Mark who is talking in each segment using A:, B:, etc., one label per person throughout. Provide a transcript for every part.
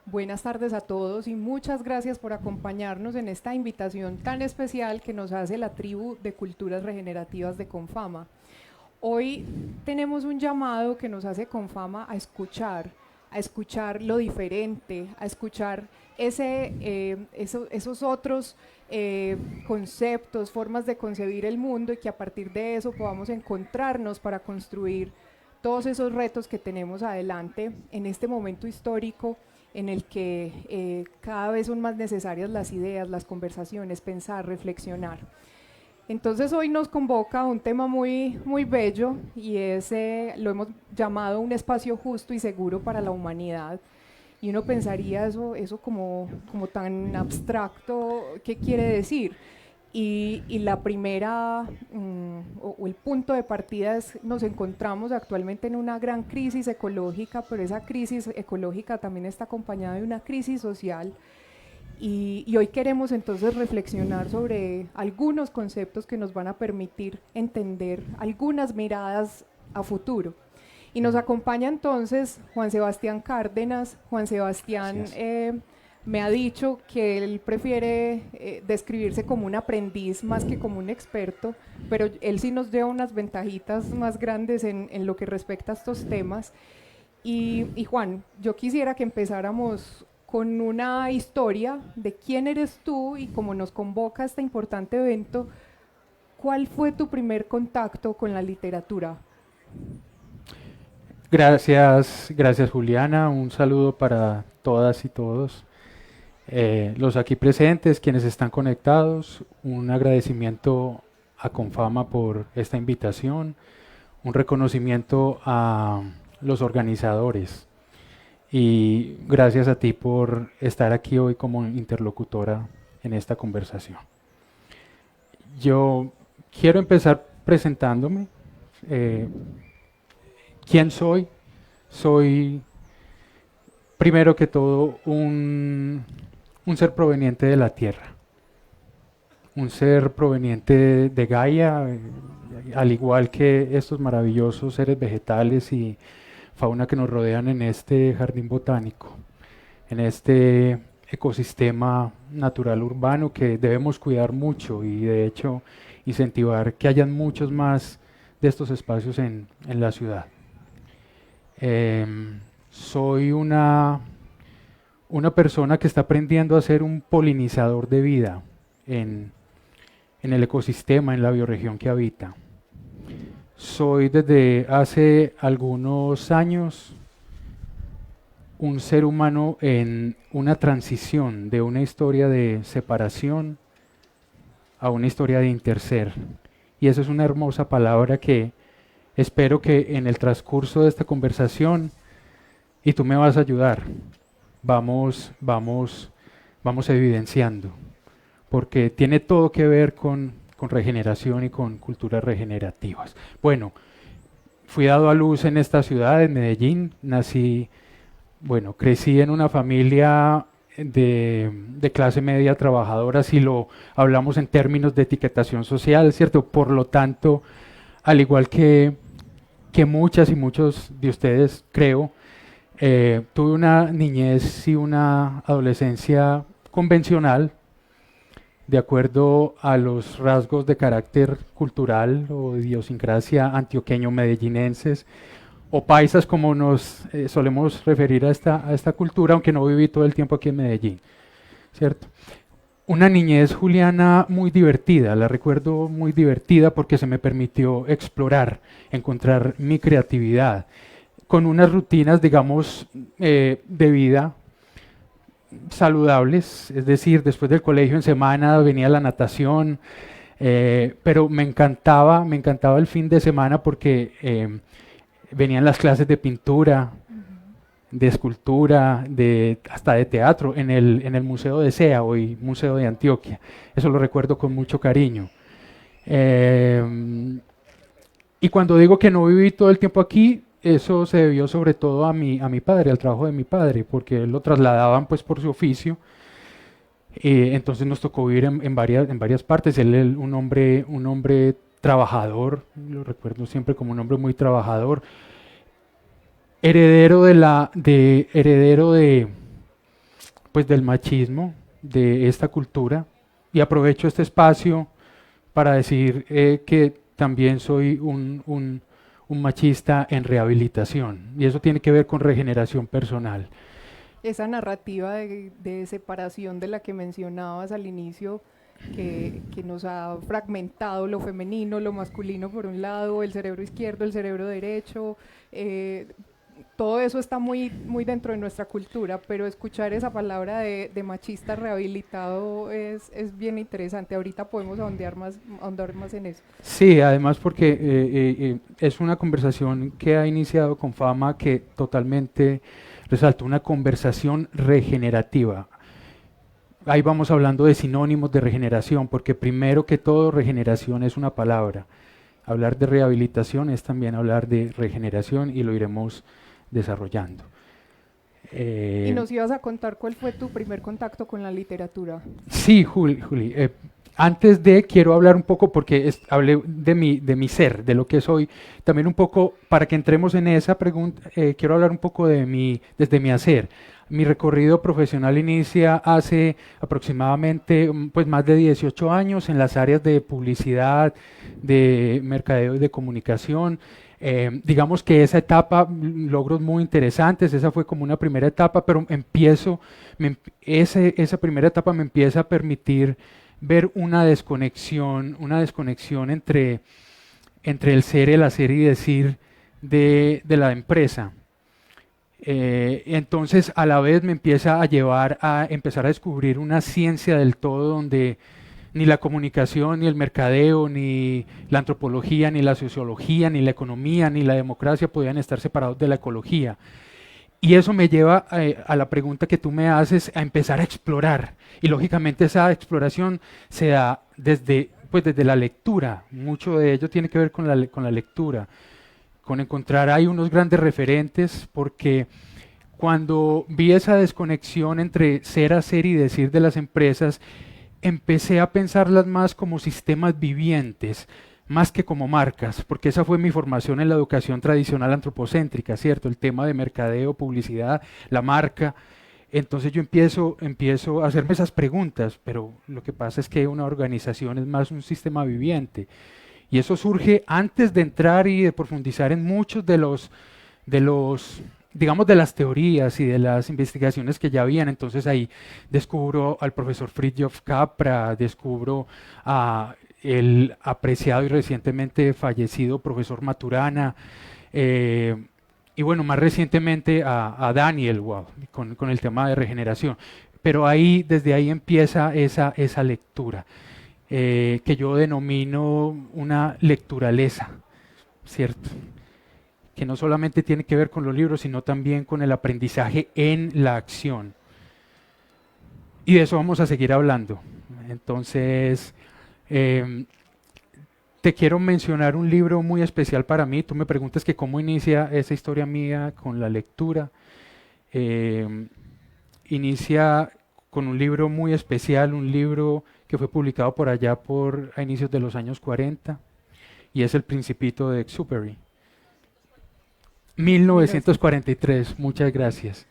A: Buenas tardes a todos y muchas gracias por acompañarnos en esta invitación tan especial que nos hace la tribu de culturas regenerativas de Confama. Hoy tenemos un llamado que nos hace Confama a escuchar lo diferente, a escuchar esos otros conceptos, formas de concebir el mundo y que a partir de eso podamos encontrarnos para construir todos esos retos que tenemos adelante en este momento histórico en el que cada vez son más necesarias las ideas, las conversaciones, pensar, reflexionar. Entonces hoy nos convoca un tema muy bello y lo hemos llamado un espacio justo y seguro para la humanidad. Y uno pensaría eso como tan abstracto, ¿qué quiere decir? Y la primera, o el punto de partida es, nos encontramos actualmente en una gran crisis ecológica, pero esa crisis ecológica también está acompañada de una crisis social. Y hoy queremos entonces reflexionar sobre algunos conceptos que nos van a permitir entender algunas miradas a futuro. Y nos acompaña entonces Juan Sebastián Cárdenas. Juan Sebastián me ha dicho que él prefiere describirse como un aprendiz más que como un experto, pero él sí nos lleva unas ventajitas más grandes en lo que respecta a estos temas. Y Juan, yo quisiera que empezáramos con una historia de quién eres tú y cómo nos convoca este importante evento. ¿Cuál fue tu primer contacto con la literatura?
B: Gracias Juliana, un saludo para todas y todos. Los aquí presentes, quienes están conectados, un agradecimiento a Confama por esta invitación, un reconocimiento a los organizadores y gracias a ti por estar aquí hoy como interlocutora en esta conversación. Yo quiero empezar presentándome. ¿Quién soy? Soy primero que todo un ser proveniente de la tierra, un ser proveniente de Gaia, al igual que estos maravillosos seres vegetales y fauna que nos rodean en este jardín botánico, en este ecosistema natural urbano que debemos cuidar mucho y de hecho incentivar que hayan muchos más de estos espacios en la ciudad. Soy una persona que está aprendiendo a ser un polinizador de vida en el ecosistema, en la bioregión que habita. Soy desde hace algunos años un ser humano en una transición de una historia de separación a una historia de interser. Y eso es una hermosa palabra que espero que en el transcurso de esta conversación, y tú me vas a ayudar, vamos evidenciando, porque tiene todo que ver con regeneración y con culturas regenerativas. Bueno, fui dado a luz en esta ciudad, en Medellín, crecí en una familia de clase media trabajadora, si lo hablamos en términos de etiquetación social, ¿cierto? Por lo tanto, al igual que muchas y muchos de ustedes, creo, tuve una niñez y una adolescencia convencional, de acuerdo a los rasgos de carácter cultural o de idiosincrasia antioqueño-medellinenses, o paisas como nos solemos referir a esta cultura, aunque no viví todo el tiempo aquí en Medellín, ¿cierto? Una niñez, Juliana, muy divertida, la recuerdo muy divertida porque se me permitió explorar, encontrar mi creatividad, con unas rutinas, digamos, de vida saludables, es decir, después del colegio en semana venía la natación, pero me encantaba el fin de semana porque venían las clases de pintura, de escultura, hasta de teatro en el Museo de SEA, hoy Museo de Antioquia. Eso lo recuerdo con mucho cariño. Y cuando digo que no viví todo el tiempo aquí, eso se debió sobre todo a mi padre, al trabajo de mi padre, porque él lo trasladaban pues por su oficio. Entonces nos tocó vivir en varias partes. Él un hombre trabajador, lo recuerdo siempre como un hombre muy trabajador, heredero de pues del machismo, de esta cultura, y aprovecho este espacio para decir que también soy un machista en rehabilitación, y eso tiene que ver con regeneración personal.
A: Esa narrativa de separación de la que mencionabas al inicio, que nos ha fragmentado lo femenino, lo masculino por un lado, el cerebro izquierdo, el cerebro derecho, todo eso está muy, muy dentro de nuestra cultura, pero escuchar esa palabra de machista rehabilitado es bien interesante. Ahorita podemos ahondar más en eso.
B: Sí, además porque es una conversación que ha iniciado con Fama que totalmente resalta una conversación regenerativa. Ahí vamos hablando de sinónimos de regeneración, porque primero que todo regeneración es una palabra. Hablar de rehabilitación es también hablar de regeneración y lo iremos desarrollando.
A: Y nos ibas a contar cuál fue tu primer contacto con la literatura.
B: Sí, Juli. Antes de, quiero hablar un poco, porque hablé de mi ser, de lo que soy, también un poco, para que entremos en esa pregunta, quiero hablar un poco desde mi hacer. Mi recorrido profesional inicia hace aproximadamente pues, más de 18 años en las áreas de publicidad, de mercadeo y de comunicación. Digamos que esa etapa, logros muy interesantes, esa fue como una primera etapa, pero esa primera etapa me empieza a permitir ver una desconexión entre el ser, el hacer y decir de la empresa. Entonces a la vez me empieza a llevar a empezar a descubrir una ciencia del todo donde ni la comunicación, ni el mercadeo, ni la antropología, ni la sociología, ni la economía, ni la democracia podían estar separados de la ecología. Y eso me lleva a la pregunta que tú me haces, a empezar a explorar. Y lógicamente esa exploración se da desde la lectura. Mucho de ello tiene que ver con la lectura, con encontrar hay unos grandes referentes, porque cuando vi esa desconexión entre ser, hacer y decir de las empresas, empecé a pensarlas más como sistemas vivientes, más que como marcas, porque esa fue mi formación en la educación tradicional antropocéntrica, ¿cierto? El tema de mercadeo, publicidad, la marca. Entonces yo empiezo a hacerme esas preguntas, pero lo que pasa es que una organización es más un sistema viviente. Y eso surge antes de entrar y de profundizar en muchos digamos, de las teorías y de las investigaciones que ya habían. Entonces ahí descubro al profesor Fritjof Capra, descubro a el apreciado y recientemente fallecido profesor Maturana, y bueno, más recientemente a Daniel Wow, con el tema de regeneración. Pero desde ahí empieza esa lectura, que yo denomino una lecturaleza, ¿cierto? Que no solamente tiene que ver con los libros, sino también con el aprendizaje en la acción. Y de eso vamos a seguir hablando. Entonces, te quiero mencionar un libro muy especial para mí. Tú me preguntas que cómo inicia esa historia mía con la lectura. Inicia con un libro muy especial, un libro que fue publicado por allá a inicios de los años 40, y es El Principito de Exupéry. 1943, muchas gracias.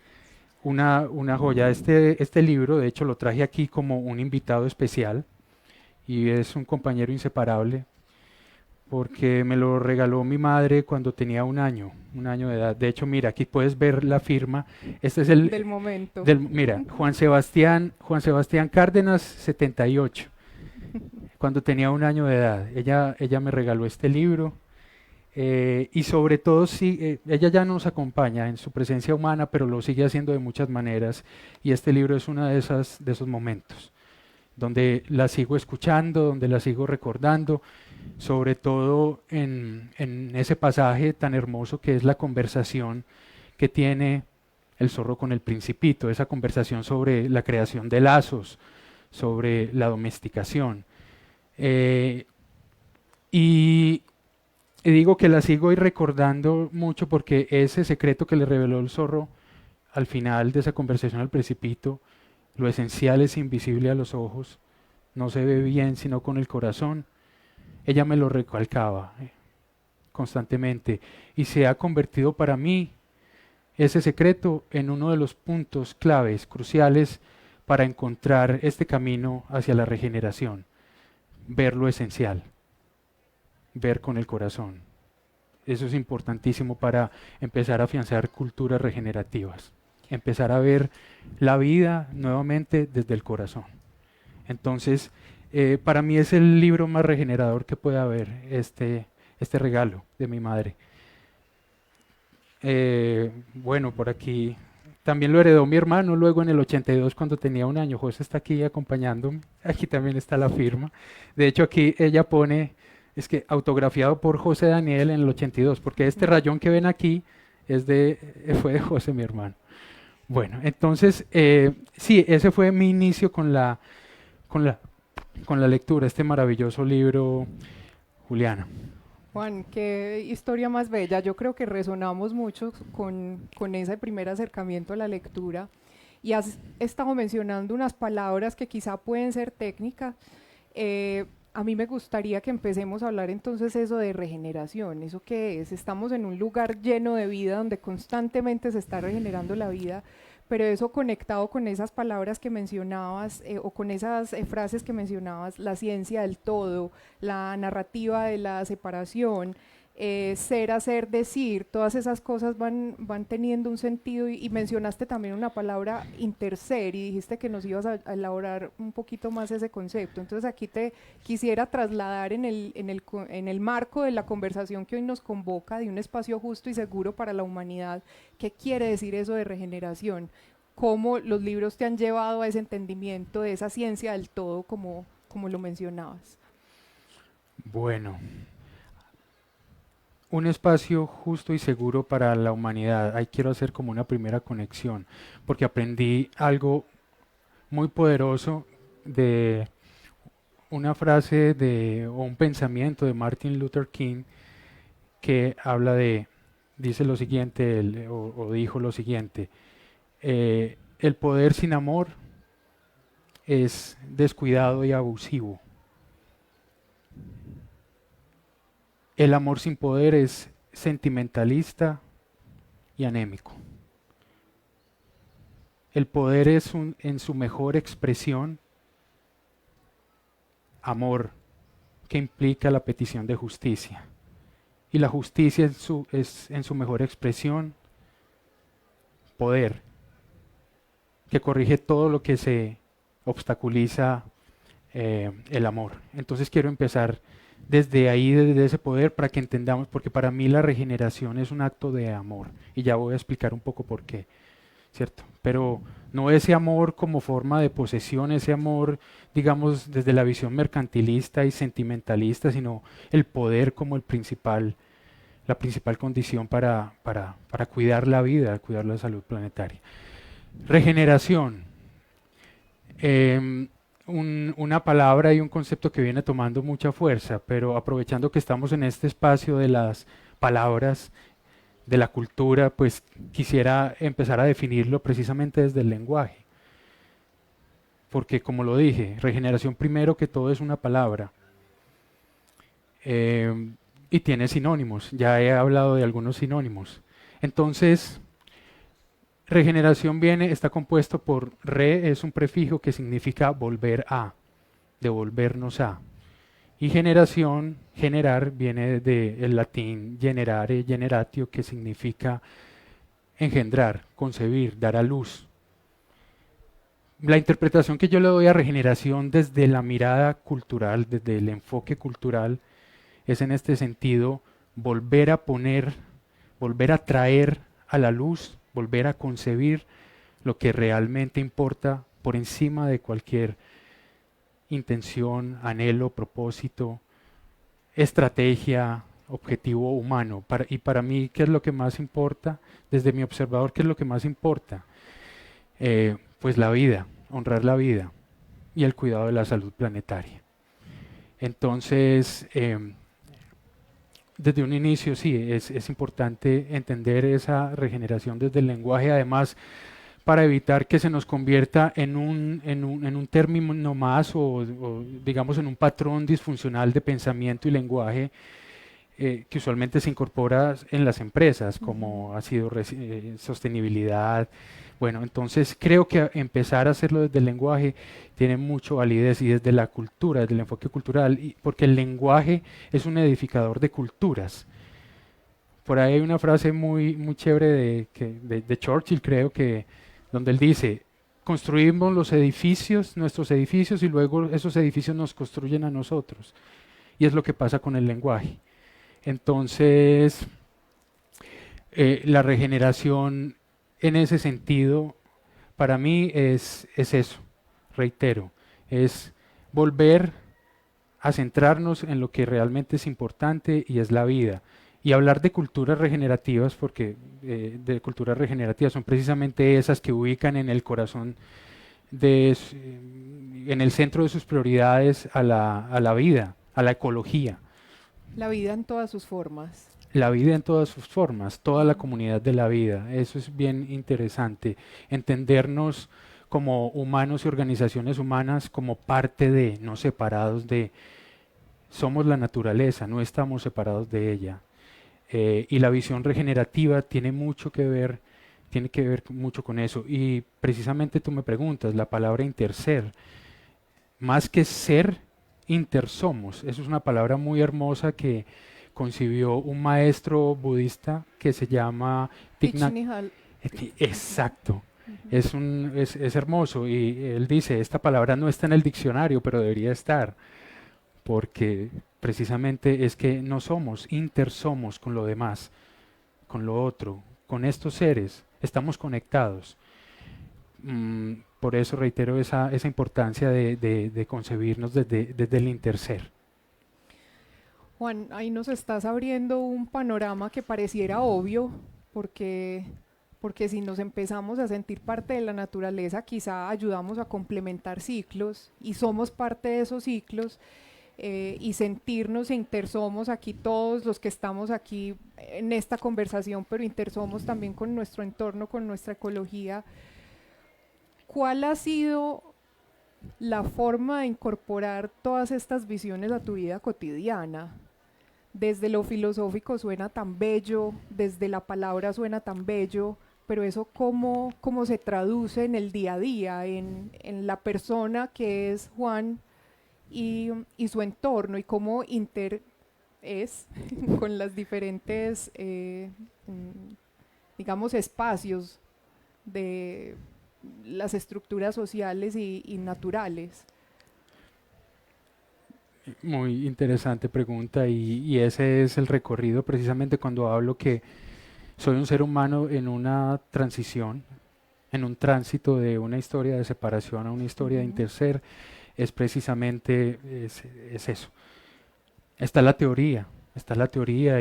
B: Una joya. Este libro, de hecho, lo traje aquí como un invitado especial y es un compañero inseparable porque me lo regaló mi madre cuando tenía un año de edad. De hecho, mira, aquí puedes ver la firma. Este es el
A: del momento.
B: Mira, Juan Sebastián Cárdenas, 78, cuando tenía un año de edad. Ella me regaló este libro. Y sobre todo, ella ya nos acompaña en su presencia humana, pero lo sigue haciendo de muchas maneras. Y este libro es uno de esos momentos, donde la sigo escuchando, donde la sigo recordando, sobre todo en ese pasaje tan hermoso que es la conversación que tiene el zorro con el principito, esa conversación sobre la creación de lazos, sobre la domesticación. Y digo que la sigo y recordando mucho porque ese secreto que le reveló el zorro al final de esa conversación al principito, lo esencial es invisible a los ojos, no se ve bien sino con el corazón. Ella me lo recalcaba constantemente y se ha convertido para mí ese secreto en uno de los puntos claves, cruciales, para encontrar este camino hacia la regeneración. Ver lo esencial, ver con el corazón. Eso es importantísimo para empezar a afianzar culturas regenerativas. Empezar a ver la vida nuevamente desde el corazón. Entonces, para mí es el libro más regenerador que puede haber, este regalo de mi madre. Bueno, por aquí también lo heredó mi hermano luego en el 82 cuando tenía 1 año. José está aquí acompañándome. Aquí también está la firma. De hecho, aquí ella pone, es que autografiado por José Daniel en el 82, porque este rayón que ven aquí fue de José, mi hermano. Bueno, entonces, sí, ese fue mi inicio con la lectura, este maravilloso libro, Juliana.
A: Juan, qué historia más bella. Yo creo que resonamos mucho con ese primer acercamiento a la lectura y has estado mencionando unas palabras que quizá pueden ser técnicas. A mí me gustaría que empecemos a hablar entonces eso de regeneración. ¿Eso qué es? Estamos en un lugar lleno de vida donde constantemente se está regenerando la vida, pero eso conectado con esas palabras que mencionabas o con esas frases que mencionabas, la ciencia del todo, la narrativa de la separación, ser, hacer, decir, todas esas cosas van teniendo un sentido y mencionaste también una palabra interser y dijiste que nos ibas a elaborar un poquito más ese concepto. Entonces aquí te quisiera trasladar en el marco de la conversación que hoy nos convoca de un espacio justo y seguro para la humanidad. ¿Qué quiere decir eso de regeneración? ¿Cómo los libros te han llevado a ese entendimiento de esa ciencia del todo como lo mencionabas?
B: Bueno, un espacio justo y seguro para la humanidad. Ahí quiero hacer como una primera conexión, porque aprendí algo muy poderoso de una frase o un pensamiento de Martin Luther King que dice lo siguiente, o dijo lo siguiente, el poder sin amor es descuidado y abusivo. El amor sin poder es sentimentalista y anémico. El poder es en su mejor expresión amor, que implica la petición de justicia. Y la justicia es en su mejor expresión poder, que corrige todo lo que se obstaculiza el amor. Entonces quiero empezar desde ahí, desde ese poder, para que entendamos, porque para mí la regeneración es un acto de amor, y ya voy a explicar un poco por qué, ¿cierto? Pero no ese amor como forma de posesión, ese amor, digamos, desde la visión mercantilista y sentimentalista, sino el poder como la principal condición para cuidar la vida, cuidar la salud planetaria. Regeneración. Una palabra y un concepto que viene tomando mucha fuerza, pero aprovechando que estamos en este espacio de las palabras, de la cultura, pues quisiera empezar a definirlo precisamente desde el lenguaje. Porque como lo dije, regeneración primero que todo es una palabra. Y tiene sinónimos, ya he hablado de algunos sinónimos. Entonces, regeneración está compuesto por es un prefijo que significa volver a, devolvernos a. Y generación, generar, viene del latín generare, generatio, que significa engendrar, concebir, dar a luz. La interpretación que yo le doy a regeneración desde la mirada cultural, desde el enfoque cultural, es en este sentido volver a traer a la luz, volver a concebir lo que realmente importa por encima de cualquier intención, anhelo, propósito, estrategia, objetivo humano. Y para mí, ¿qué es lo que más importa? Desde mi observador, ¿qué es lo que más importa? Pues la vida, honrar la vida y el cuidado de la salud planetaria. Entonces, desde un inicio sí, es importante entender esa regeneración desde el lenguaje, además para evitar que se nos convierta en un término más o digamos en un patrón disfuncional de pensamiento y lenguaje que usualmente se incorpora en las empresas, como ha sido sostenibilidad. Bueno, entonces creo que empezar a hacerlo desde el lenguaje tiene mucho validez y desde la cultura, desde el enfoque cultural, porque el lenguaje es un edificador de culturas. Por ahí hay una frase muy chévere de Churchill, creo que, donde él dice, construimos los edificios, nuestros edificios, y luego esos edificios nos construyen a nosotros. Y es lo que pasa con el lenguaje. Entonces, la regeneración en ese sentido, para mí es eso, reitero, es volver a centrarnos en lo que realmente es importante y es la vida. Y hablar de culturas regenerativas, porque de culturas regenerativas son precisamente esas que ubican en el corazón, en el centro de sus prioridades a la vida, a la ecología.
A: La vida en todas sus formas.
B: La vida en todas sus formas, toda la
A: Mm.
B: comunidad de la vida. Eso es bien interesante. Entendernos como humanos y organizaciones humanas como parte de, no separados de. Somos la naturaleza, no estamos separados de ella. Y la visión regenerativa tiene que ver mucho con eso. Y precisamente tú me preguntas, la palabra interser, más que ser, intersomos. Eso es una palabra muy hermosa que concibió un maestro budista que se llama Thich
A: Thich
B: Nhat.
A: Nhat Hanh.
B: Exacto.
A: Ujú.
B: Es hermoso y él dice, esta palabra no está en el diccionario, pero debería estar, porque precisamente es que no somos, intersomos con lo demás, con lo otro, con estos seres, estamos conectados. Por eso reitero esa importancia de concebirnos desde el interser.
A: Juan, ahí nos estás abriendo un panorama que pareciera obvio, porque, porque si nos empezamos a sentir parte de la naturaleza, quizá ayudamos a complementar ciclos y somos parte de esos ciclos, y sentirnos intersomos aquí todos los que estamos aquí en esta conversación, pero intersomos también con nuestro entorno, con nuestra ecología. ¿Cuál ha sido la forma de incorporar todas estas visiones a tu vida cotidiana? Desde lo filosófico suena tan bello, desde la palabra suena tan bello, pero eso cómo se traduce en el día a día, en la persona que es Juan y su entorno y cómo inter es con las diferentes, digamos, espacios de las estructuras sociales y naturales.
B: Muy interesante pregunta y ese es el recorrido precisamente cuando hablo que soy un ser humano en una transición, en un tránsito de una historia de separación a una historia de
A: Ujú.
B: interser, es precisamente es eso. Está la teoría, está la teoría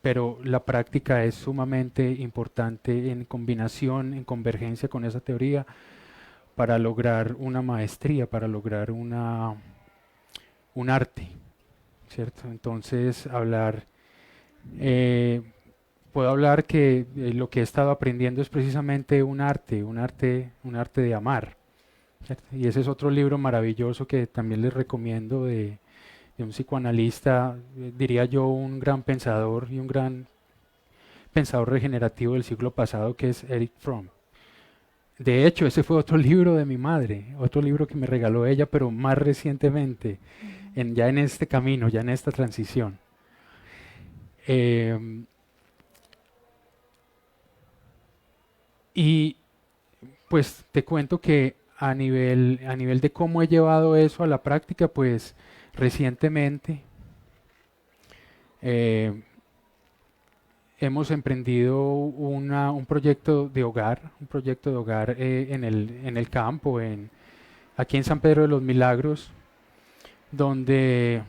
B: pero la práctica es sumamente importante en combinación, en convergencia con esa teoría para lograr una maestría, para lograr un arte, ¿cierto? Entonces, eh, puedo hablar que lo que he estado aprendiendo es precisamente un arte de amar, ¿cierto? Y ese es otro libro maravilloso que también les recomiendo de un psicoanalista, diría yo, un gran pensador y un gran pensador regenerativo del siglo pasado que es Eric Fromm. De hecho, ese fue otro libro de mi madre, otro libro que me regaló ella, pero más recientemente,
A: Ujú.
B: ya en este camino, ya en esta transición. Eh, y pues te cuento que a nivel de cómo he llevado eso a la práctica, pues recientemente eh, hemos emprendido un proyecto de hogar en el campo, aquí en San Pedro de los Milagros, donde,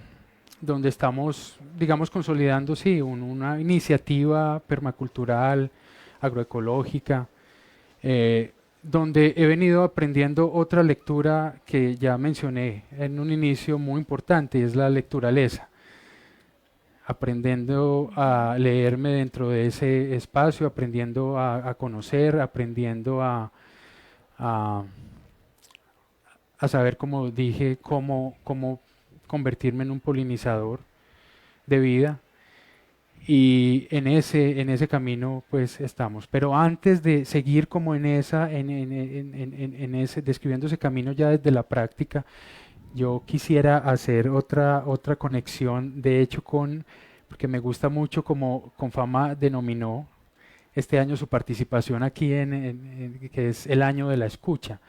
B: donde estamos, digamos, consolidando, sí, una iniciativa permacultural, agroecológica, eh, donde he venido aprendiendo otra lectura que ya mencioné en un inicio muy importante, y es la lecturaleza, aprendiendo a leerme dentro de ese espacio, aprendiendo a conocer, aprendiendo a, a saber, como dije, cómo convertirme en un polinizador de vida. Y en ese camino pues estamos. Pero antes de seguir como en esa, en ese, describiendo ese camino ya desde la práctica, yo quisiera hacer otra conexión, de hecho, porque me gusta mucho como Confama denominó este año su participación aquí que es el año de la escucha.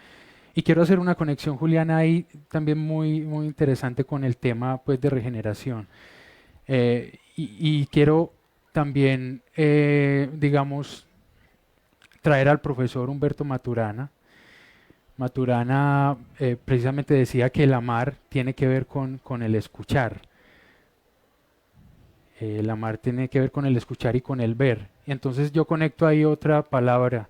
B: Y quiero hacer una conexión, Juliana, ahí también muy interesante con el tema pues de regeneración. Y quiero también, digamos, traer al profesor Humberto Maturana. Maturana precisamente decía que el amar tiene que ver con el escuchar. El amar tiene que ver con el escuchar y con el ver. Entonces yo conecto ahí otra palabra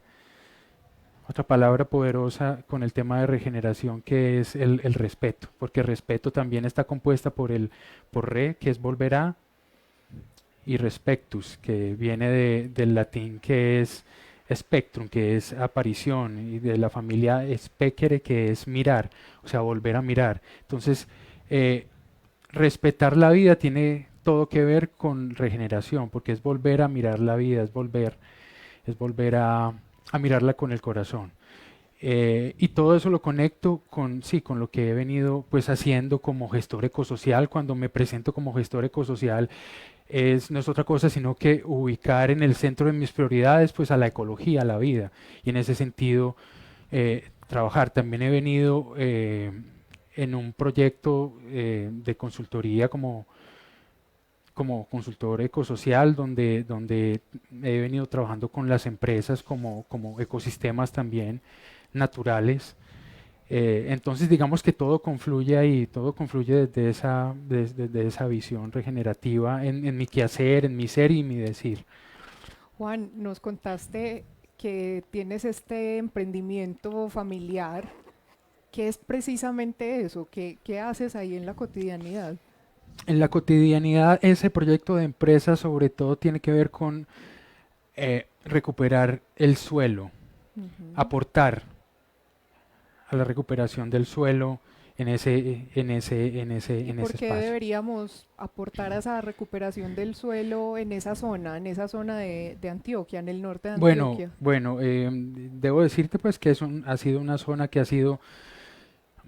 B: poderosa con el tema de regeneración, que es el respeto, porque el respeto también está compuesta por re, que es volver a, y respectus, que viene del latín, que es spectrum, que es aparición, y de la familia specere, que es mirar, o sea, volver a mirar. Entonces, respetar la vida tiene todo que ver con regeneración, porque es volver a mirar la vida, es volver a mirarla con el corazón. Y todo eso lo conecto con, sí, con lo que he venido pues haciendo como gestor ecosocial. Cuando me presento como gestor ecosocial, no es otra cosa sino que ubicar en el centro de mis prioridades pues a la ecología, a la vida, y en ese sentido trabajar. También he venido en un proyecto de consultoría como consultor ecosocial, donde he venido trabajando con las empresas como ecosistemas también naturales. Entonces digamos que todo confluye ahí, todo confluye desde esa visión regenerativa en mi quehacer, en mi ser y mi decir.
A: Juan, nos contaste que tienes este emprendimiento familiar. ¿Qué es precisamente eso? ¿Qué haces ahí en la cotidianidad?
B: En la cotidianidad, ese proyecto de empresa sobre todo tiene que ver con recuperar el suelo,
A: Ujú.
B: aportar a la recuperación del suelo
A: ¿Y
B: en
A: por
B: ese
A: qué
B: espacio.
A: deberíamos aportar a esa recuperación del suelo en esa zona de Antioquia, en el norte de
B: Bueno,
A: Antioquia?
B: bueno, debo decirte pues que ha sido una zona que ha sido,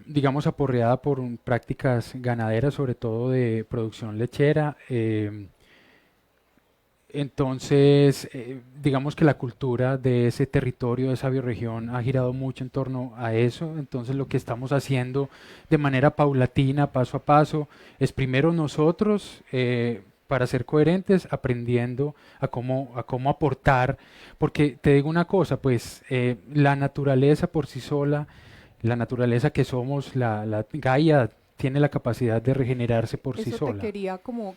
B: digamos, aporreada por prácticas ganaderas, sobre todo de producción lechera. Entonces, digamos que la cultura de ese territorio, de esa bioregión, ha girado mucho en torno a eso. Entonces, lo que estamos haciendo de manera paulatina, paso a paso, es primero nosotros, para ser coherentes, aprendiendo a cómo aportar. Porque te digo una cosa, pues la naturaleza por sí sola, la naturaleza que somos, la Gaia, tiene la capacidad de regenerarse por sí
A: Eso te
B: sola.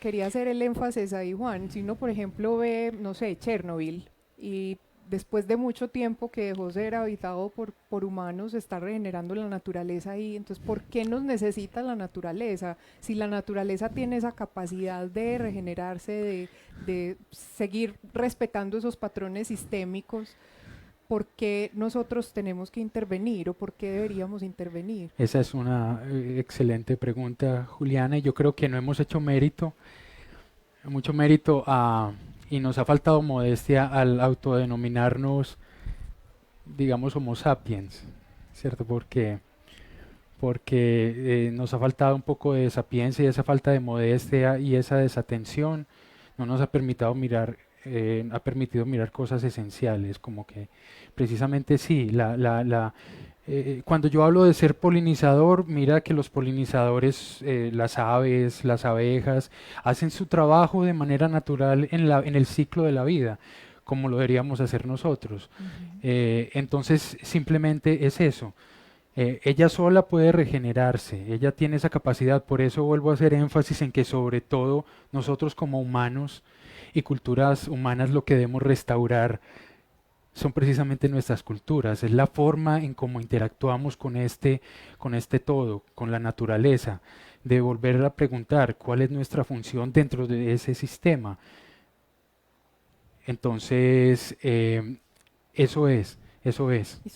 A: quería hacer el énfasis ahí, Juan. Si uno, por ejemplo, ve, no sé, Chernobyl y después de mucho tiempo que dejó ser habitado por humanos, está regenerando la naturaleza ahí. Entonces, ¿por qué nos necesita la naturaleza? Si la naturaleza tiene esa capacidad de regenerarse, de seguir respetando esos patrones sistémicos, ¿por qué nosotros tenemos que intervenir o por qué deberíamos intervenir?
B: Esa es una excelente pregunta, Juliana, y yo creo que no hemos hecho mucho mérito y nos ha faltado modestia al autodenominarnos, digamos, Homo sapiens, ¿cierto? Porque nos ha faltado un poco de sapiencia y esa falta de modestia y esa desatención no nos ha permitido mirar cosas esenciales, como que precisamente sí, cuando yo hablo de ser polinizador, mira que los polinizadores, las aves, las abejas, hacen su trabajo de manera natural en el ciclo de la vida, como lo deberíamos hacer nosotros.
A: Ujú.
B: Entonces, simplemente es eso. Ella sola puede regenerarse, ella tiene esa capacidad, por eso vuelvo a hacer énfasis en que sobre todo nosotros como humanos y culturas humanas lo que debemos restaurar son precisamente nuestras culturas, es la forma en cómo interactuamos con este todo, con la naturaleza, de volver a preguntar cuál es nuestra función dentro de ese sistema. Entonces, eso es. Eso es.
A: Y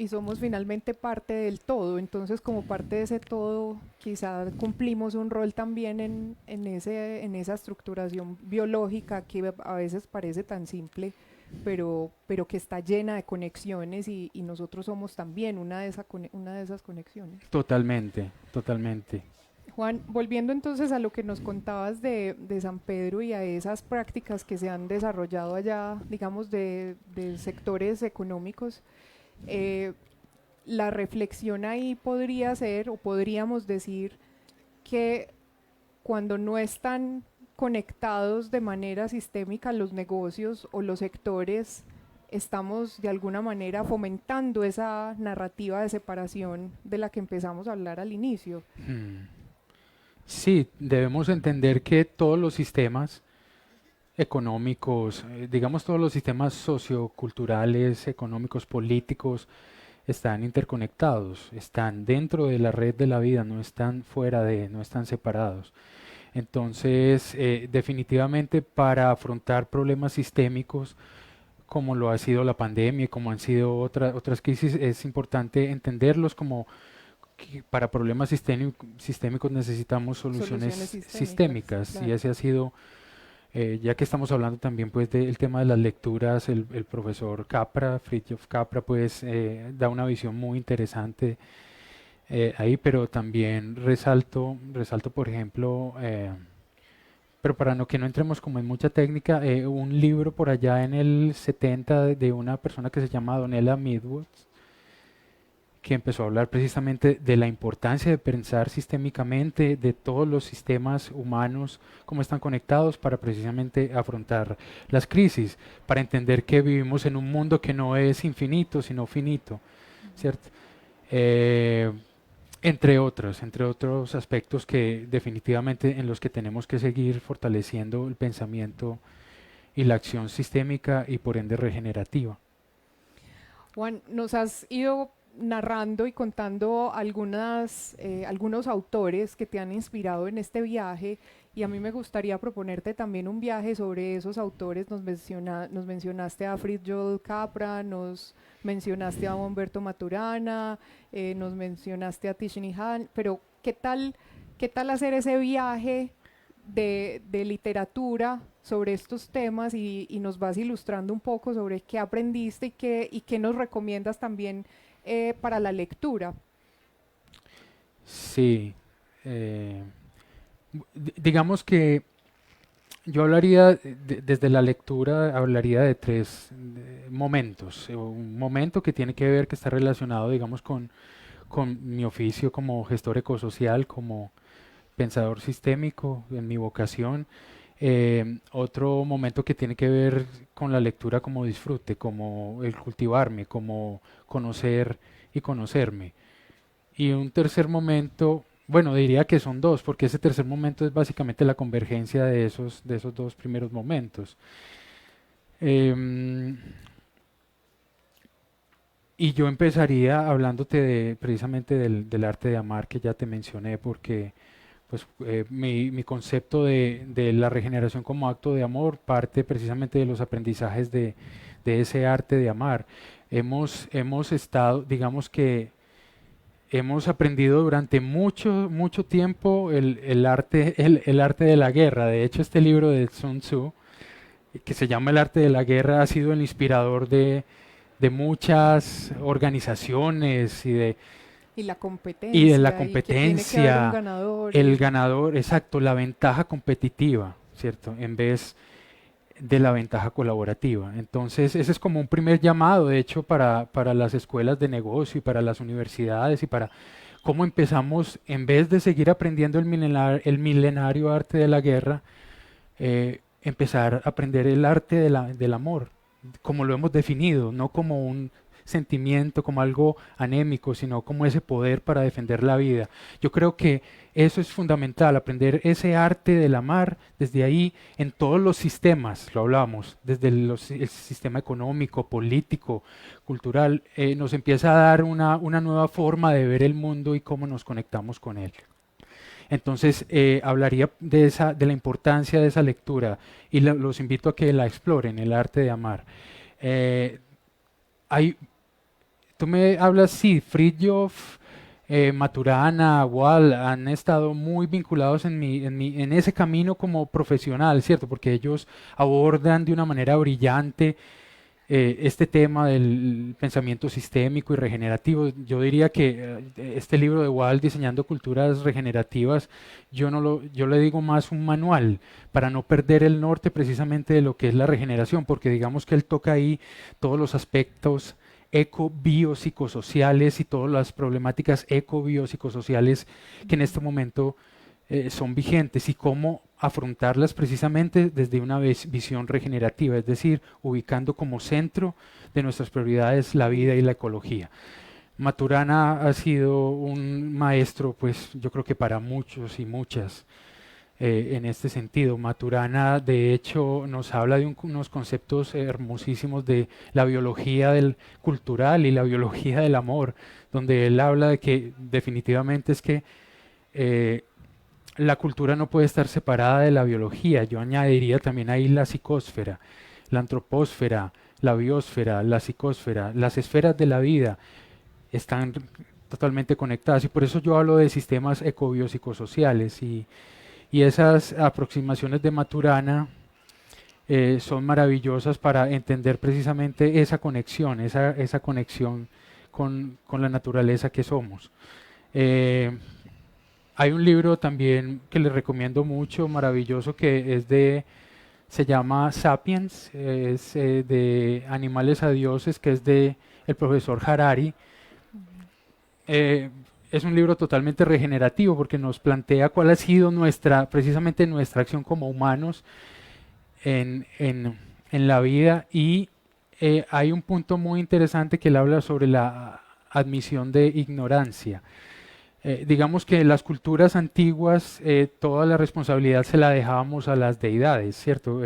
A: somos finalmente parte del todo, entonces como parte de ese todo quizá cumplimos un rol también en esa estructuración biológica que a veces parece tan simple, pero que está llena de conexiones y nosotros somos también una de esas conexiones.
B: Totalmente, totalmente.
A: Juan, volviendo entonces a lo que nos contabas de San Pedro y a esas prácticas que se han desarrollado allá, digamos, de sectores económicos, eh, la reflexión ahí podría ser, o podríamos decir, que cuando no están conectados de manera sistémica los negocios o los sectores, estamos de alguna manera fomentando esa narrativa de separación de la que empezamos a hablar al inicio.
B: Hmm. Sí, debemos entender que todos los sistemas económicos, digamos todos los sistemas socioculturales, económicos, políticos, están interconectados, están dentro de la red de la vida, no están fuera de, no están separados. Entonces, definitivamente para afrontar problemas sistémicos, como lo ha sido la pandemia, como han sido otras crisis, es importante entenderlos como que para problemas sistémicos necesitamos
A: Soluciones
B: soluciones
A: sistémicas,
B: sistémicas y
A: claro.
B: ese ha sido, ya que estamos hablando también pues del tema de las lecturas, el profesor Capra, Fritjof Capra, pues da una visión muy interesante ahí, pero también resalto por ejemplo, pero para no que no entremos como en mucha técnica, un libro por allá en el 70 de una persona que se llama Donella Midwoods, que empezó a hablar precisamente de la importancia de pensar sistémicamente de todos los sistemas humanos, cómo están conectados para precisamente afrontar las crisis, para entender que vivimos en un mundo que no es infinito, sino finito, ¿cierto? Eh, entre otros aspectos que definitivamente en los que tenemos que seguir fortaleciendo el pensamiento y la acción sistémica y por ende regenerativa.
A: Juan, nos has ido narrando y contando algunos autores que te han inspirado en este viaje y a mí me gustaría proponerte también un viaje sobre esos autores. Nos mencionaste a Fritjof Capra, nos mencionaste a Humberto Maturana, nos mencionaste a Thich Nhat Hanh, pero qué tal hacer ese viaje de literatura sobre estos temas y nos vas ilustrando un poco sobre qué aprendiste y qué nos recomiendas también para la lectura?
B: Sí, eh, digamos que yo hablaría desde la lectura, hablaría de tres momentos. Un momento que tiene que ver, que está relacionado, digamos, con mi oficio como gestor ecosocial, como pensador sistémico, en mi vocación. Otro momento que tiene que ver con la lectura como disfrute, como el cultivarme, como conocer y conocerme. Y un tercer momento, bueno, diría que son dos, porque ese tercer momento es básicamente la convergencia de esos dos primeros momentos. Em, y yo empezaría hablándote precisamente del arte de amar que ya te mencioné, porque pues mi concepto de la regeneración como acto de amor parte precisamente de los aprendizajes de ese arte de amar. Hemos estado, digamos que hemos aprendido durante mucho tiempo el arte de la guerra. De hecho, este libro de Sun Tzu, que se llama El arte de la guerra, ha sido el inspirador de muchas organizaciones
A: Y la
B: y de la
A: competencia, y que tiene que haber un
B: competencia,
A: ganador,
B: el
A: y
B: ganador, exacto, la ventaja competitiva, ¿cierto? En vez de la ventaja colaborativa. Entonces, ese es como un primer llamado, de hecho, para las escuelas de negocio y para las universidades y para cómo empezamos, en vez de seguir aprendiendo el milenario arte de la guerra, empezar a aprender el arte del amor, como lo hemos definido, no como un sentimiento, como algo anémico, sino como ese poder para defender la vida. Yo creo que eso es fundamental, aprender ese arte del amar desde ahí en todos los sistemas, lo hablamos, desde el sistema económico, político, cultural, nos empieza a dar una nueva forma de ver el mundo y cómo nos conectamos con él. Entonces, hablaría de la importancia de esa lectura y los invito a que la exploren, el arte de amar. Eh, hay tú me hablas, sí, Fritjof, Maturana, Wall han estado muy vinculados en ese camino como profesional, ¿cierto? Porque ellos abordan de una manera brillante este tema del pensamiento sistémico y regenerativo. Yo diría que este libro de Wall, Diseñando Culturas Regenerativas, yo le digo más un manual para no perder el norte precisamente de lo que es la regeneración, porque digamos que él toca ahí todos los aspectos eco-biopsicosociales y todas las problemáticas eco-biopsicosociales que en este momento son vigentes y cómo afrontarlas precisamente desde una visión regenerativa, es decir, ubicando como centro de nuestras prioridades la vida y la ecología. Maturana ha sido un maestro, pues yo creo que para muchos y muchas en este sentido. Maturana, de hecho, nos habla de unos conceptos hermosísimos de la biología del cultural y la biología del amor, donde él habla de que definitivamente es que eh, la cultura no puede estar separada de la biología. Yo añadiría también ahí la psicósfera, la antropósfera, la biosfera, la psicósfera, las esferas de la vida están totalmente conectadas y por eso yo hablo de sistemas ecobiopsicosociales y esas aproximaciones de Maturana son maravillosas para entender precisamente esa conexión, esa conexión con la naturaleza que somos. Eh, Hay un libro también que les recomiendo mucho, maravilloso, que se llama Sapiens, es de Animales a Dioses, que es de el profesor Harari. Eh, es un libro totalmente regenerativo porque nos plantea cuál ha sido precisamente nuestra acción como humanos en la vida y hay un punto muy interesante que él habla sobre la admisión de ignorancia. Digamos que en las culturas antiguas toda la responsabilidad se la dejábamos a las deidades, ¿cierto?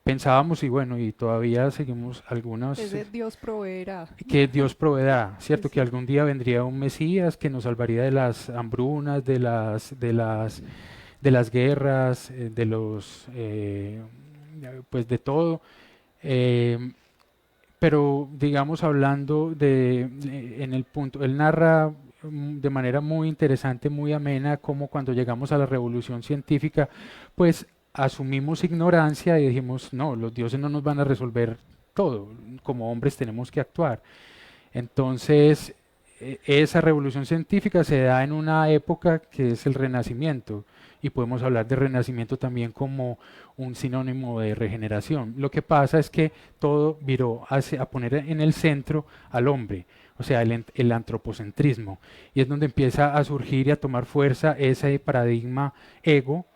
B: Pensábamos y bueno, y todavía seguimos algunos
A: Ese Dios proveerá.
B: que Dios proveerá, ¿cierto? Que
A: Sí.
B: algún día vendría un Mesías que nos salvaría de las hambrunas, de las guerras, pues de todo. Eh, pero digamos hablando en el punto, él narra de manera muy interesante, muy amena, como cuando llegamos a la revolución científica, pues asumimos ignorancia y dijimos, no, los dioses no nos van a resolver todo, como hombres tenemos que actuar. Entonces, esa revolución científica se da en una época que es el Renacimiento, y podemos hablar de Renacimiento también como un sinónimo de regeneración. Lo que pasa es que todo viró a poner en el centro al hombre, o sea, el antropocentrismo, y es donde empieza a surgir y a tomar fuerza ese paradigma ego,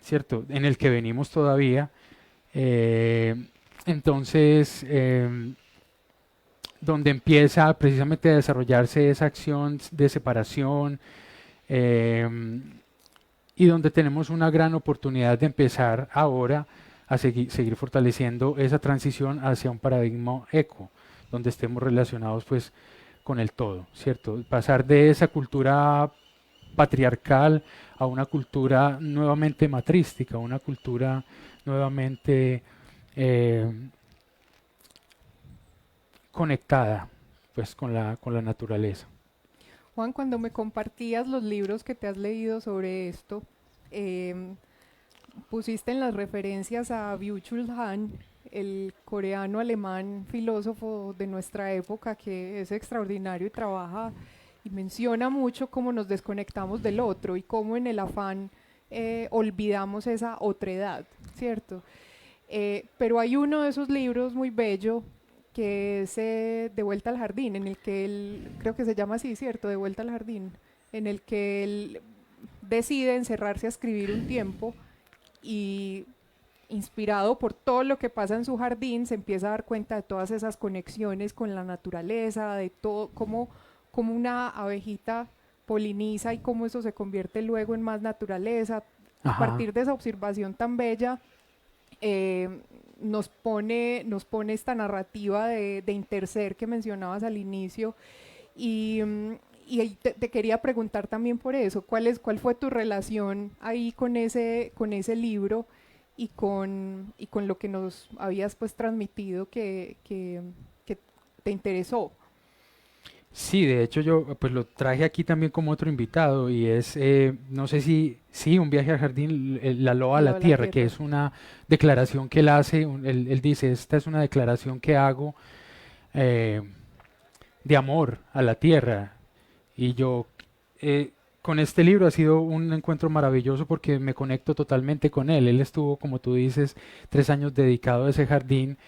B: ¿cierto? En el que venimos todavía. Eh, entonces, donde empieza precisamente a desarrollarse esa acción de separación eh, y donde tenemos una gran oportunidad de empezar ahora a seguir fortaleciendo esa transición hacia un paradigma eco, donde estemos relacionados pues con el todo, ¿cierto? Pasar de esa cultura patriarcal a una cultura nuevamente matrística, una cultura nuevamente eh, conectada pues con la naturaleza.
A: Juan, cuando me compartías los libros que te has leído sobre esto, em, pusiste en las referencias a Byung-Chul Han, el coreano-alemán filósofo de nuestra época que es extraordinario y trabaja y menciona mucho cómo nos desconectamos del otro y cómo en el afán olvidamos esa otredad, ¿cierto? Pero hay uno de esos libros muy bello que es De vuelta al jardín, en el que él, creo que se llama así, ¿cierto? De vuelta al jardín, en el que él decide encerrarse a escribir un tiempo y inspirado por todo lo que pasa en su jardín, se empieza a dar cuenta de todas esas conexiones con la naturaleza, de todo, cómo una abejita poliniza y cómo eso se convierte luego en más naturaleza. A
B: Ajá.
A: partir de esa observación tan bella, eh, nos pone esta narrativa de interser que mencionabas al inicio y, y te quería preguntar también por eso, ¿cuál fue tu relación ahí con ese libro y con lo que nos habías pues transmitido que te interesó.
B: Sí, de hecho yo pues lo traje aquí también como otro invitado y es, no sé si, sí, un viaje al jardín, la loa a
A: Lo
B: la
A: de la
B: tierra, que
A: tierra.
B: es una declaración que él hace, él dice, esta es una declaración que hago eh, de amor a la tierra. Y yo con este libro ha sido un encuentro maravilloso porque me conecto totalmente con él. Él estuvo, como tú dices, 3 años dedicado a ese jardín.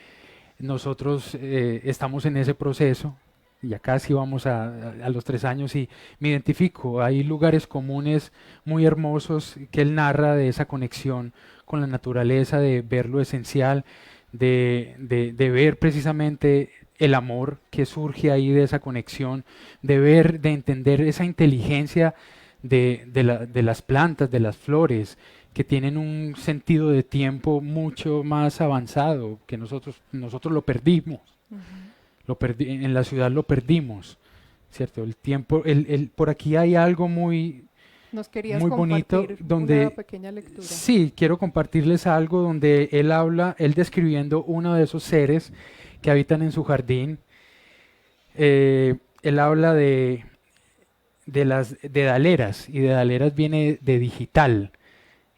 B: Nosotros estamos en ese proceso, ya casi vamos a los 3 años y me identifico. Hay lugares comunes muy hermosos que él narra de esa conexión con la naturaleza, de ver lo esencial, de ver precisamente el amor que surge ahí de esa conexión, de ver, de entender esa inteligencia de las plantas, de las flores, que tienen un sentido de tiempo mucho más avanzado, que nosotros lo perdimos,
A: Ujú.
B: en la ciudad lo perdimos, ¿cierto? El tiempo, por aquí hay algo muy,
A: Nos querías
B: muy bonito
A: compartir una
B: donde,
A: pequeña lectura.
B: sí, quiero compartirles algo donde él habla, él describiendo uno de esos seres que habitan en su jardín, él habla de las dedaleras, y dedaleras viene de digital.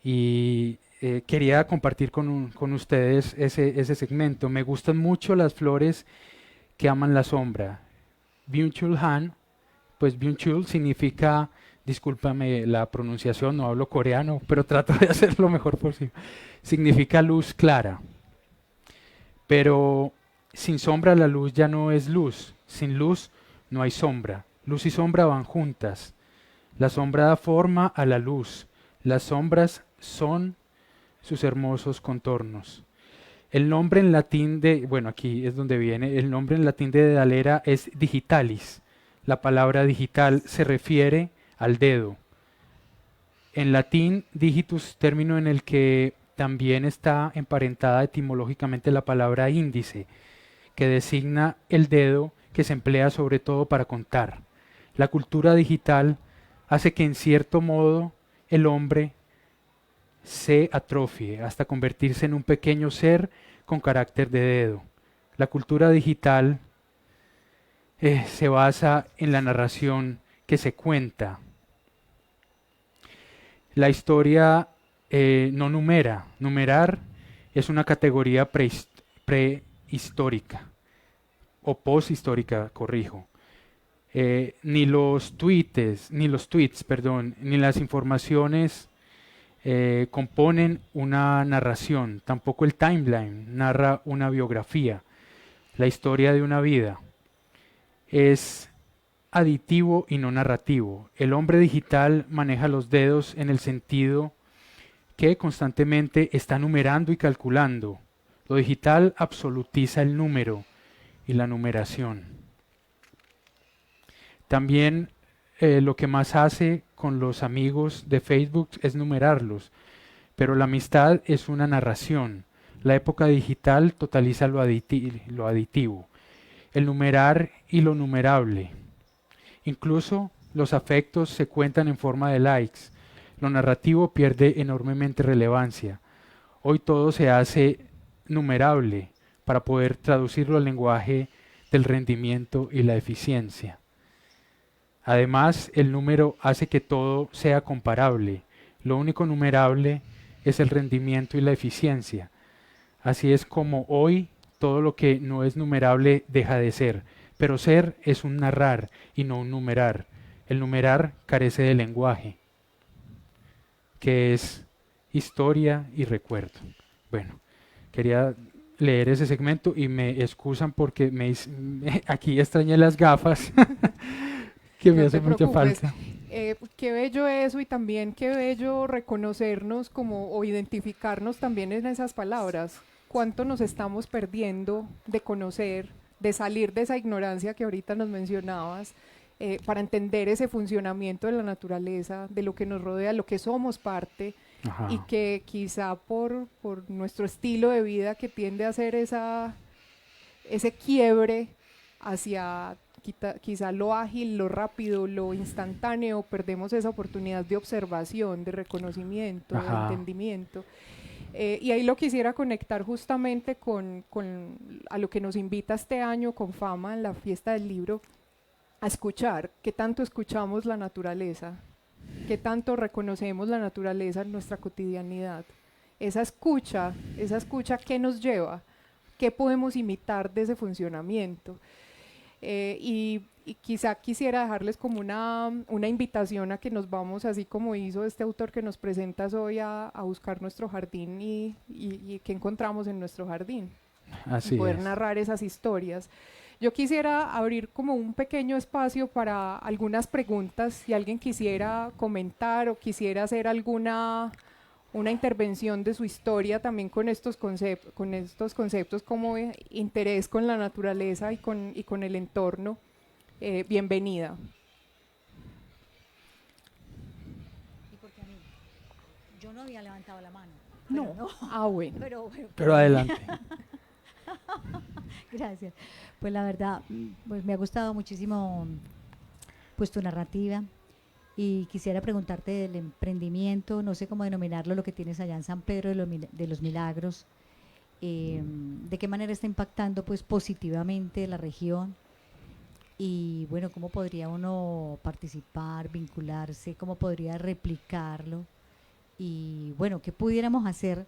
B: Y quería compartir con ustedes ese segmento. Me gustan mucho las flores que aman la sombra. Byung-Chul Han, pues Byung-Chul significa, discúlpame la pronunciación, no hablo coreano, pero trato de hacer lo mejor posible. Significa luz clara. Pero sin sombra la luz ya no es luz. Sin luz no hay sombra. Luz y sombra van juntas. La sombra da forma a la luz. Las sombras son sus hermosos contornos. El nombre en latín de, bueno, aquí es donde viene, el nombre en latín de dedalera es digitalis. La palabra digital se refiere al dedo. En latín, digitus, término en el que también está emparentada etimológicamente la palabra índice, que designa el dedo que se emplea sobre todo para contar. La cultura digital hace que en cierto modo el hombre se atrofie hasta convertirse en un pequeño ser con carácter de dedo. La cultura digital se basa en la narración que se cuenta. La historia no numera. Numerar es una categoría prehistórica o poshistórica, corrijo. Ni los tweets, perdón, ni las informaciones componen una narración, tampoco el timeline narra una biografía, la historia de una vida. Es aditivo y no narrativo. El hombre digital maneja los dedos en el sentido que constantemente está numerando y calculando. Lo digital absolutiza el número y la numeración. También lo que más hace con los amigos de Facebook es numerarlos. Pero la amistad es una narración. La época digital totaliza lo aditivo, el numerar y lo numerable. Incluso los afectos se cuentan en forma de likes. Lo narrativo pierde enormemente relevancia. Hoy todo se hace numerable para poder traducirlo al lenguaje del rendimiento y la eficiencia. Además, el número hace que todo sea comparable. Lo único numerable es el rendimiento y la eficiencia. Así es como hoy todo lo que no es numerable deja de ser, pero ser es un narrar y no un numerar. El numerar carece de lenguaje, que es historia y recuerdo. Bueno, quería leer ese segmento y me excusan porque aquí extrañé las gafas que me
A: No
B: hace
A: te
B: mucha
A: preocupes.
B: falta.
A: Qué bello eso y también qué bello reconocernos como o identificarnos también en esas palabras. Cuánto nos estamos perdiendo de conocer, de salir de esa ignorancia que ahorita nos mencionabas, para entender ese funcionamiento de la naturaleza, de lo que nos rodea, lo que somos parte y
B: Ajá.
A: que quizá por nuestro estilo de vida que tiende a hacer ese quiebre hacia quizá lo ágil, lo rápido, lo instantáneo, perdemos esa oportunidad de observación, de reconocimiento, de
B: Ajá.
A: entendimiento. Y ahí lo quisiera conectar justamente a lo que nos invita este año con Fama en la fiesta del libro, a escuchar, qué tanto escuchamos la naturaleza, qué tanto reconocemos la naturaleza en nuestra cotidianidad. Esa escucha, ¿qué nos lleva? ¿Qué podemos imitar de ese funcionamiento? Y quizá quisiera dejarles como una invitación a que nos vamos, así como hizo este autor que nos presentas hoy, a buscar nuestro jardín y qué encontramos en nuestro jardín.
B: Así
A: Poder
B: es.
A: narrar esas historias. Yo quisiera abrir como un pequeño espacio para algunas preguntas, si alguien quisiera comentar o quisiera hacer una intervención de su historia también con estos conceptos como interés con la naturaleza y con el entorno. Bienvenida.
C: ¿Y por qué a mí? Yo no había levantado la mano.
A: No. Ah, bueno.
B: Pero adelante.
C: Gracias. Pues la verdad, pues me ha gustado muchísimo pues tu narrativa y quisiera preguntarte del emprendimiento, no sé cómo denominarlo, lo que tienes allá en San Pedro de los Milagros, de qué manera está impactando pues positivamente la región y bueno, cómo podría uno participar, vincularse, cómo podría replicarlo y bueno, qué pudiéramos hacer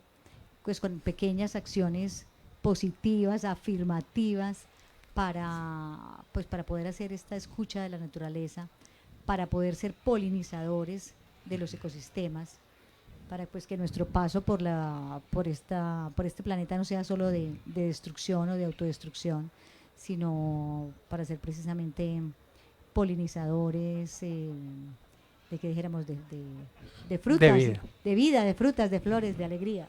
C: pues con pequeñas acciones positivas, afirmativas, para poder hacer esta escucha de la naturaleza, para poder ser polinizadores de los ecosistemas, para pues que nuestro paso por este planeta no sea solo de destrucción o de autodestrucción, sino para ser precisamente polinizadores, de que dijéramos de frutas, de vida, de frutas, de flores, de alegría.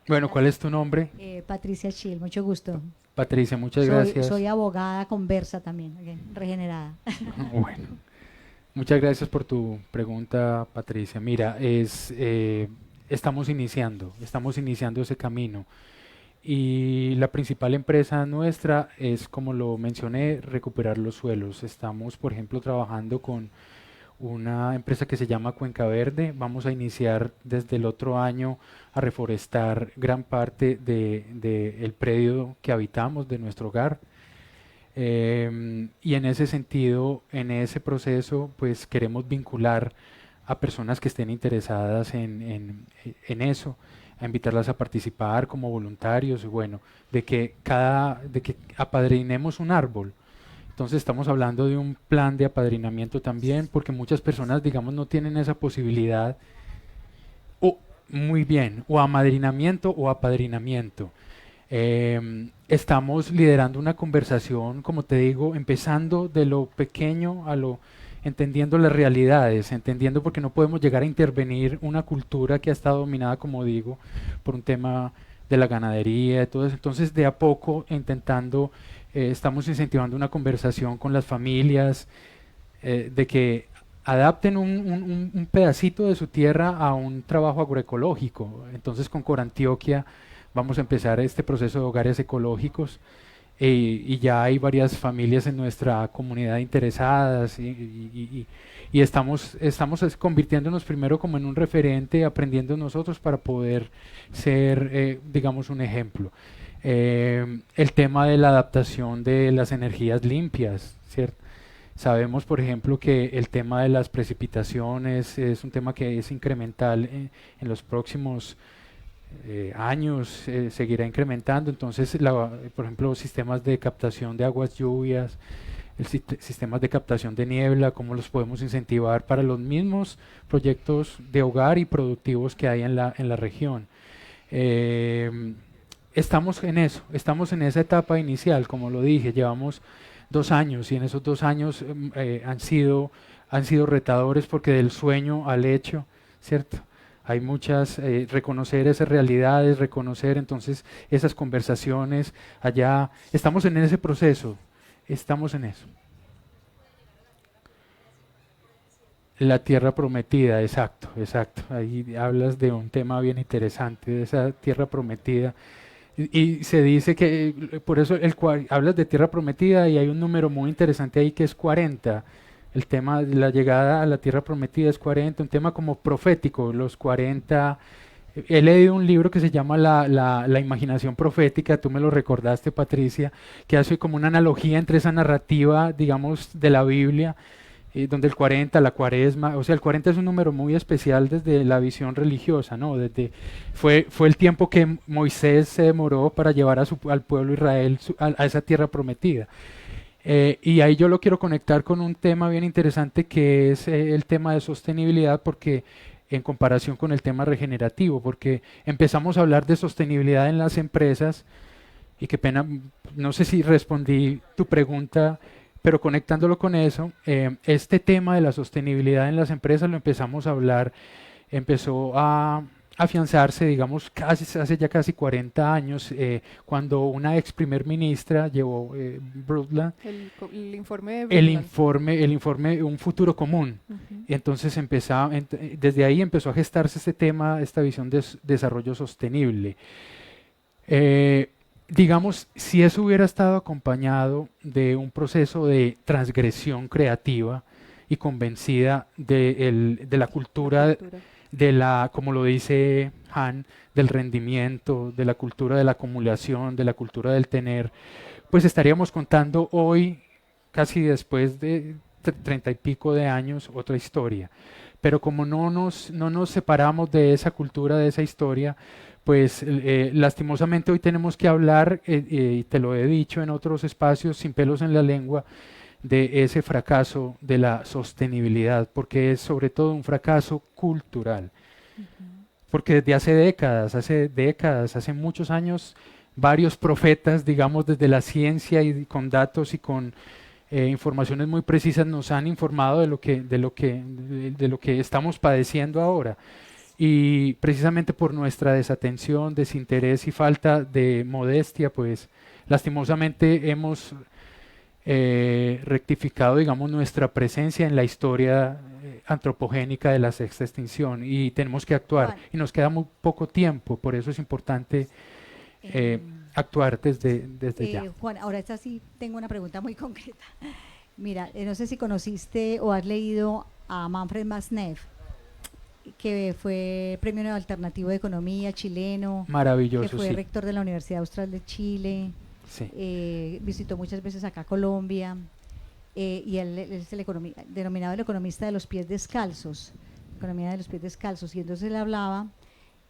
B: Bueno, ¿cuál es tu nombre?
C: Patricia Schill, mucho gusto.
B: Patricia, muchas gracias.
C: Soy abogada conversa también, regenerada.
B: Bueno, muchas gracias por tu pregunta, Patricia. Mira, estamos iniciando ese camino. Y la principal empresa nuestra es, como lo mencioné, recuperar los suelos. Estamos, por ejemplo, trabajando con una empresa que se llama Cuenca Verde. Vamos a iniciar desde el otro año a reforestar gran parte del predio que habitamos, de nuestro hogar. Y en ese sentido, en ese proceso, pues queremos vincular a personas que estén interesadas en eso, a invitarlas a participar como voluntarios, bueno, de que apadrinemos un árbol. Entonces estamos hablando de un plan de apadrinamiento también, porque muchas personas, digamos, no tienen esa posibilidad. Muy bien, o amadrinamiento o apadrinamiento. Estamos liderando una conversación, como te digo, empezando de lo pequeño entendiendo las realidades, entendiendo porque no podemos llegar a intervenir una cultura que ha estado dominada, como digo, por un tema de la ganadería, de todo eso. Entonces, de a poco, estamos incentivando una conversación con las familias, de que adapten un pedacito de su tierra a un trabajo agroecológico. Entonces, con Corantioquia vamos a empezar este proceso de hogares ecológicos, y ya hay varias familias en nuestra comunidad interesadas, y estamos convirtiéndonos primero como en un referente, aprendiendo nosotros para poder ser, digamos, un ejemplo. El tema de la adaptación de las energías limpias, ¿cierto? Sabemos, por ejemplo, que el tema de las precipitaciones es un tema que es incremental en los próximos años, seguirá incrementando. Entonces, por ejemplo, sistemas de captación de aguas lluvias, sistemas de captación de niebla, cómo los podemos incentivar para los mismos proyectos de hogar y productivos que hay en la región. Estamos en eso, estamos en esa etapa inicial, como lo dije, llevamos 2 años y en esos 2 años han sido retadores, porque del sueño al hecho, ¿cierto? Hay muchas, reconocer esas realidades, reconocer entonces esas conversaciones allá. Estamos en ese proceso, estamos en eso. La tierra prometida, exacto. Ahí hablas de un tema bien interesante, de esa tierra prometida. Y se dice que, por eso hablas de tierra prometida, y hay un número muy interesante ahí que es 40. El tema de la llegada a la tierra prometida es 40, un tema como profético, los 40 he leído un libro que se llama la imaginación profética, tú me lo recordaste, Patricia, que hace como una analogía entre esa narrativa, digamos, de la Biblia, donde el 40, la cuaresma, o sea, el 40 es un número muy especial desde la visión religiosa, ¿no? Fue el tiempo que Moisés se demoró para llevar al pueblo Israel a esa tierra prometida. Y ahí yo lo quiero conectar con un tema bien interesante que es el tema de sostenibilidad, porque en comparación con el tema regenerativo, porque empezamos a hablar de sostenibilidad en las empresas, y qué pena, no sé si respondí tu pregunta, pero conectándolo con eso, este tema de la sostenibilidad en las empresas lo empezamos a hablar, empezó a afianzarse, digamos, hace ya casi 40 años, cuando una ex primer ministra llevó Brundtland
A: El informe de Brundtland.
B: el informe Un futuro común.
A: Ujú.
B: Y entonces desde ahí empezó a gestarse este tema, esta visión de desarrollo sostenible. Digamos, si eso hubiera estado acompañado de un proceso de transgresión creativa y convencida de la cultura, como lo dice Han, del rendimiento, de la cultura de la acumulación, de la cultura del tener, pues estaríamos contando hoy, casi después de 30 y pico de años, otra historia. Pero como no nos separamos de esa cultura, de esa historia, pues lastimosamente hoy tenemos que hablar, y te lo he dicho en otros espacios, sin pelos en la lengua, de ese fracaso de la sostenibilidad, porque es sobre todo un fracaso cultural. Porque desde hace décadas, hace muchos años, varios profetas, digamos, desde la ciencia y con datos y con informaciones muy precisas nos han informado de lo que estamos padeciendo ahora. Y precisamente por nuestra desatención, desinterés y falta de modestia, pues lastimosamente hemos rectificado, digamos, nuestra presencia en la historia antropogénica de la sexta extinción, y tenemos que actuar.
C: Juan,
B: Y nos queda muy poco tiempo, por eso es importante actuar desde ya.
C: Juan, ahora esta sí tengo una pregunta muy concreta. Mira, no sé si conociste o has leído a Manfred Masnev, que fue premio Nobel alternativo de economía chileno, que
B: Maravilloso,
C: fue
B: sí.
C: rector de la Universidad Austral de Chile,
B: Sí.
C: visitó muchas veces acá Colombia, y él es denominado el economista de los pies descalzos, economía de los pies descalzos, y entonces él hablaba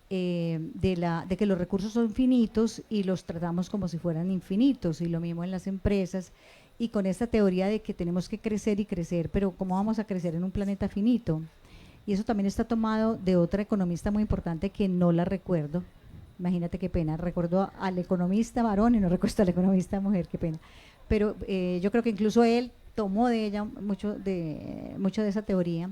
C: de que los recursos son finitos y los tratamos como si fueran infinitos, y lo mismo en las empresas, y con esta teoría de que tenemos que crecer y crecer, pero ¿cómo vamos a crecer en un planeta finito? Y eso también está tomado de otra economista muy importante que no la recuerdo. Imagínate qué pena. Recuerdo al economista varón y no recuerdo al economista mujer, qué pena. Pero yo creo que incluso él tomó de ella mucho de esa teoría,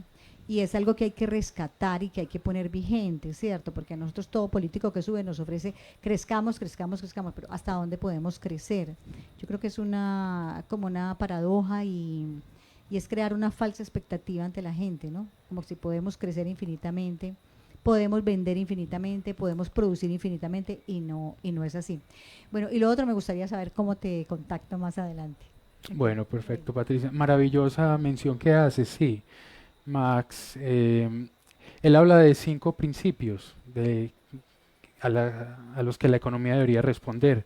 C: y es algo que hay que rescatar y que hay que poner vigente, ¿cierto? Porque a nosotros todo político que sube nos ofrece crezcamos, crezcamos, crezcamos, pero ¿hasta dónde podemos crecer? Yo creo que es como una paradoja, y es crear una falsa expectativa ante la gente, ¿no? Como si podemos crecer infinitamente, podemos vender infinitamente, podemos producir infinitamente, y no es así. Bueno, y lo otro, me gustaría saber cómo te contacto más adelante.
B: Bueno, perfecto, Patricia. Maravillosa mención que haces, sí. Max, él habla de 5 principios a los que la economía debería responder.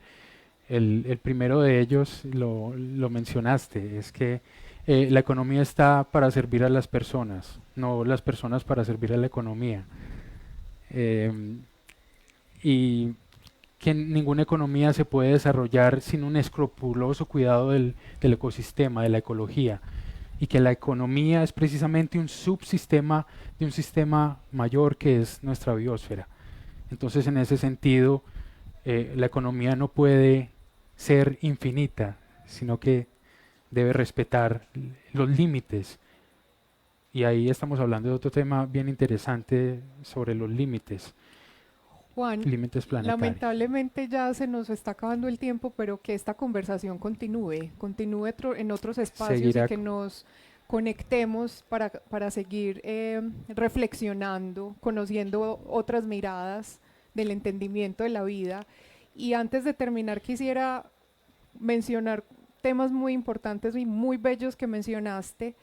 B: El primero de ellos lo mencionaste, es que la economía está para servir a las personas, no las personas para servir a la economía. Y que ninguna economía se puede desarrollar sin un escrupuloso cuidado del ecosistema, de la ecología, y que la economía es precisamente un subsistema de un sistema mayor que es nuestra biosfera. Entonces, en ese sentido, la economía no puede ser infinita, sino que debe respetar los límites. Y ahí estamos hablando de otro tema bien interesante sobre los límites,
A: Juan,
B: límites planetarios.
A: lamentablemente ya se nos está acabando el tiempo, pero que esta conversación continúe en otros espacios,
B: Seguirá
A: y que nos conectemos para seguir reflexionando, conociendo otras miradas del entendimiento de la vida. Y antes de terminar, quisiera mencionar temas muy importantes y muy bellos que mencionaste.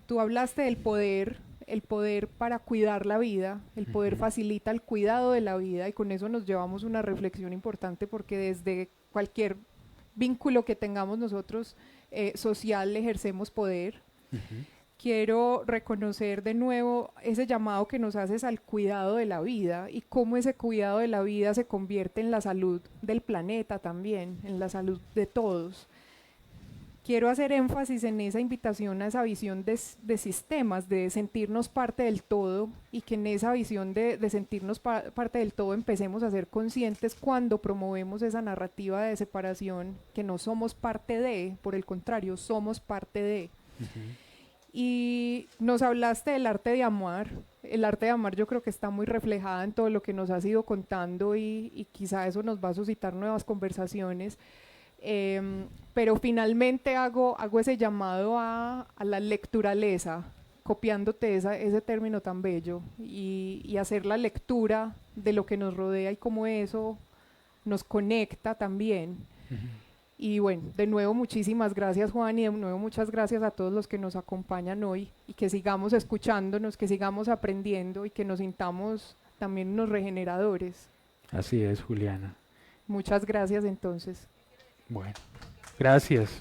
A: Tú hablaste del poder el poder para cuidar la vida, el poder facilita el cuidado de la vida y con eso nos llevamos una reflexión importante porque desde cualquier vínculo que tengamos nosotros social ejercemos poder. Quiero reconocer de nuevo ese llamado que nos haces al cuidado de la vida y cómo ese cuidado de la vida se convierte en la salud del planeta también, en la salud de todos. Quiero hacer énfasis en esa invitación a esa visión de sistemas, de sentirnos parte del todo y que en esa visión de sentirnos parte del todo empecemos a ser conscientes cuando promovemos esa narrativa de separación, que no somos parte de, por el contrario, somos parte de. Y nos hablaste del arte de amar. El arte de amar yo creo que está muy reflejada en todo lo que nos has ido contando y quizá eso nos va a suscitar nuevas conversaciones. Pero finalmente hago ese llamado a la lecturaleza, copiándote ese término tan bello y hacer la lectura de lo que nos rodea y cómo eso nos conecta también. Y bueno, de nuevo muchísimas gracias Juan y de nuevo muchas gracias a todos los que nos acompañan hoy y que sigamos escuchándonos, que sigamos aprendiendo y que nos sintamos también unos regeneradores.
B: Así es, Juliana.
A: Muchas gracias entonces.
B: Bueno, gracias.